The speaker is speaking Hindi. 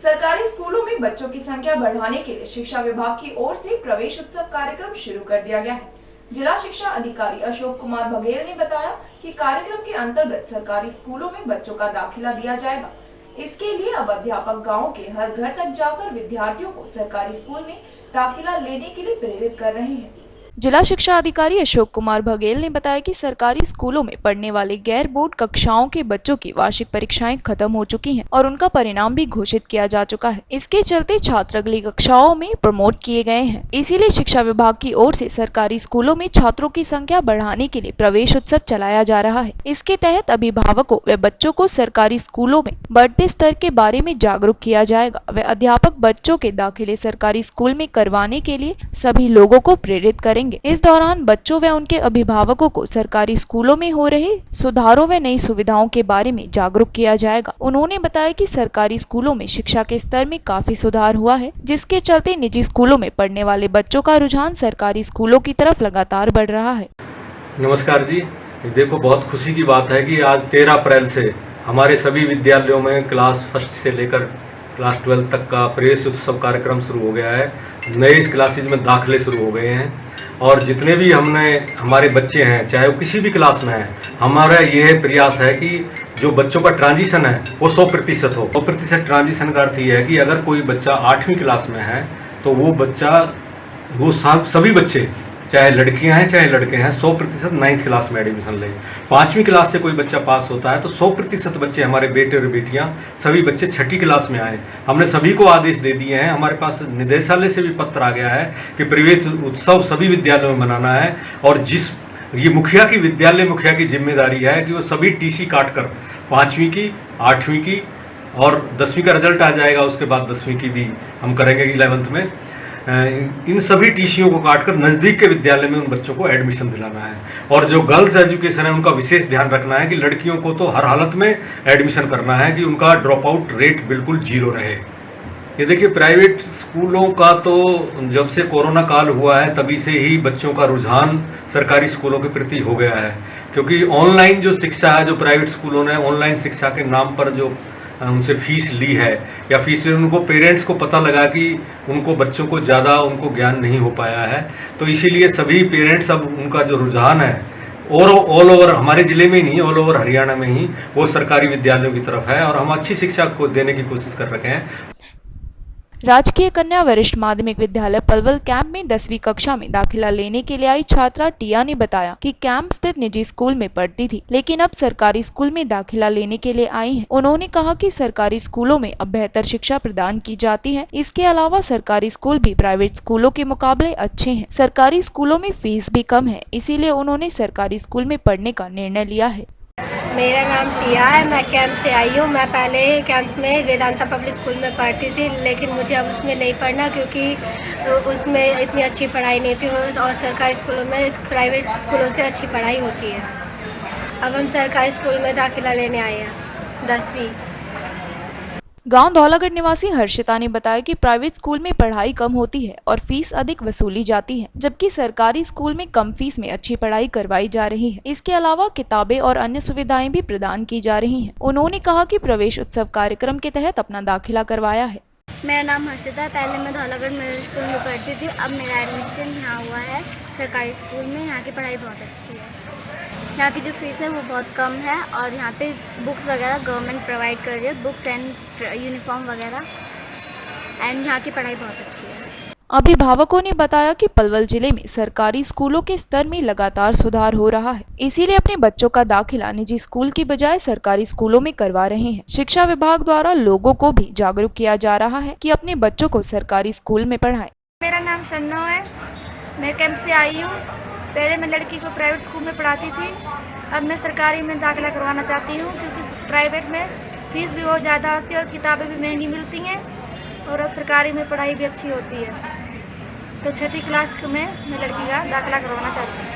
सरकारी स्कूलों में बच्चों की संख्या बढ़ाने के लिए शिक्षा विभाग की ओर से प्रवेश उत्सव कार्यक्रम शुरू कर दिया गया है। जिला शिक्षा अधिकारी अशोक कुमार बघेल ने बताया कि कार्यक्रम के अंतर्गत सरकारी स्कूलों में बच्चों का दाखिला दिया जाएगा। इसके लिए अब अध्यापक गाँव के हर घर तक जाकर विद्यार्थियों को सरकारी स्कूल में दाखिला लेने के लिए प्रेरित कर रहे हैं। जिला शिक्षा अधिकारी अशोक कुमार बघेल ने बताया कि सरकारी स्कूलों में पढ़ने वाले गैर बोर्ड कक्षाओं के बच्चों की वार्षिक परीक्षाएं खत्म हो चुकी हैं और उनका परिणाम भी घोषित किया जा चुका है। इसके चलते छात्र अगली कक्षाओं में प्रमोट किए गए हैं। इसीलिए शिक्षा विभाग की ओर से सरकारी स्कूलों में छात्रों की संख्या बढ़ाने के लिए प्रवेश उत्सव चलाया जा रहा है। इसके तहत अभिभावकों व बच्चों को सरकारी स्कूलों में बढ़ते स्तर के बारे में जागरूक किया जाएगा व अध्यापक बच्चों के दाखिले सरकारी स्कूल में करवाने के लिए सभी लोगों को प्रेरित करेंगे। इस दौरान बच्चों व उनके अभिभावकों को सरकारी स्कूलों में हो रहे सुधारों व नई सुविधाओं के बारे में जागरूक किया जाएगा। उन्होंने बताया कि सरकारी स्कूलों में शिक्षा के स्तर में काफी सुधार हुआ है, जिसके चलते निजी स्कूलों में पढ़ने वाले बच्चों का रुझान सरकारी स्कूलों की तरफ लगातार बढ़ रहा है। नमस्कार जी, देखो बहुत खुशी की बात है कि आज 13 अप्रैल से हमारे सभी विद्यालयों में क्लास फर्स्ट से लेकर क्लास 12 तक का प्रवेश उत्सव कार्यक्रम शुरू हो गया है। नए क्लासेज में दाखिले शुरू हो गए हैं और जितने भी हमारे बच्चे हैं, चाहे वो किसी भी क्लास में हैं, हमारा यह प्रयास है कि जो बच्चों का ट्रांजिशन है वो 100% हो। 100% ट्रांजिशन का अर्थ ये है कि अगर कोई बच्चा 8वीं क्लास में है तो वो सभी बच्चे, चाहे लड़कियां हैं चाहे लड़के हैं, 100% 9th क्लास में एडमिशन लें। 5वीं क्लास से कोई बच्चा पास होता है तो 100% बच्चे, हमारे बेटे और बेटियां, सभी बच्चे 6ठी क्लास में आए। हमने सभी को आदेश दे दिए हैं। हमारे पास निदेशालय से भी पत्र आ गया है कि प्रवेश उत्सव सभी विद्यालयों में मनाना है और ये विद्यालय मुखिया की जिम्मेदारी है कि वो सभी टीसी काट कर 5वीं की, 8वीं की और 10वीं का रिजल्ट आ जाएगा, उसके बाद 10वीं की भी हम करेंगे 11th में। इन सभी टीसीओ को काटकर नज़दीक के विद्यालय में उन बच्चों को एडमिशन दिलाना है। और जो गर्ल्स एजुकेशन है उनका विशेष ध्यान रखना है कि लड़कियों को तो हर हालत में एडमिशन करना है कि उनका ड्रॉप आउट रेट बिल्कुल 0 रहे। ये देखिए, प्राइवेट स्कूलों का तो जब से कोरोना काल हुआ है तभी से ही बच्चों का रुझान सरकारी स्कूलों के प्रति हो गया है, क्योंकि ऑनलाइन जो शिक्षा है, जो प्राइवेट स्कूलों ने ऑनलाइन शिक्षा के नाम पर जो उनसे फीस ली है, या फीस उनको पेरेंट्स को पता लगा कि उनको बच्चों को ज़्यादा उनको ज्ञान नहीं हो पाया है, तो इसीलिए सभी पेरेंट्स अब उनका जो रुझान है और ऑल ओवर हमारे ज़िले में ही नहीं, ऑल ओवर हरियाणा में ही वो सरकारी विद्यालयों की तरफ है और हम अच्छी शिक्षा को देने की कोशिश कर रहे हैं। राजकीय कन्या वरिष्ठ माध्यमिक विद्यालय पलवल कैंप में 10वीं कक्षा में दाखिला लेने के लिए आई छात्रा टिया ने बताया कि कैंप स्थित निजी स्कूल में पढ़ती थी, लेकिन अब सरकारी स्कूल में दाखिला लेने के लिए आई है। उन्होंने कहा कि सरकारी स्कूलों में अब बेहतर शिक्षा प्रदान की जाती है। इसके अलावा सरकारी स्कूल भी प्राइवेट स्कूलों के मुकाबले अच्छे हैं। सरकारी स्कूलों में फीस भी कम है, इसीलिए उन्होंने सरकारी स्कूल में पढ़ने का निर्णय लिया है। मेरा नाम टिया है, मैं कैंप से आई हूँ। मैं पहले कैंप में वेदांता पब्लिक स्कूल में पढ़ती थी, लेकिन मुझे अब उसमें नहीं पढ़ना क्योंकि उसमें इतनी अच्छी पढ़ाई नहीं थी और सरकारी स्कूलों में प्राइवेट स्कूलों से अच्छी पढ़ाई होती है। अब हम सरकारी स्कूल में दाखिला लेने आए हैं 10वीं। गांव धौलागढ़ निवासी हर्षिता ने बताया कि प्राइवेट स्कूल में पढ़ाई कम होती है और फीस अधिक वसूली जाती है, जबकि सरकारी स्कूल में कम फीस में अच्छी पढ़ाई करवाई जा रही है। इसके अलावा किताबें और अन्य सुविधाएं भी प्रदान की जा रही हैं। उन्होंने कहा कि प्रवेश उत्सव कार्यक्रम के तहत अपना दाखिला करवाया है। मेरा नाम हर्षिता है। पहले मैं धौलागढ़ मिडिल स्कूल में पढ़ती थी, अब मेरा एडमिशन यहाँ हुआ है सरकारी स्कूल में। यहाँ की पढ़ाई बहुत अच्छी है। यहाँ की जो फीस है वो बहुत कम है और यहाँ पे बुक्स वगैरह गवर्नमेंट प्रोवाइड कर रही है, बुक्स एंड यूनिफॉर्म वगैरह, एंड यहाँ की पढ़ाई बहुत अच्छी है। अभिभावकों ने बताया कि पलवल जिले में सरकारी स्कूलों के स्तर में लगातार सुधार हो रहा है, इसीलिए अपने बच्चों का दाखिला निजी स्कूल की बजाय सरकारी स्कूलों में करवा रहे हैं। शिक्षा विभाग द्वारा लोगों को भी जागरूक किया जा रहा है कि अपने बच्चों को सरकारी स्कूल में पढ़ाएं। मेरा नाम शन्नो है, मैं कैंप से आई हूँ। पहले मैं लड़की को प्राइवेट स्कूल में पढ़ाती थी, अब मैं सरकारी में दाखिला करवाना चाहती हूँ क्योंकि प्राइवेट में फीस भी बहुत ज़्यादा होती है और किताबें भी महंगी मिलती हैं और अब सरकारी में पढ़ाई भी अच्छी होती है। तो 6ठी क्लास में मैं लड़की का दाखिला करवाना चाहती हूँ।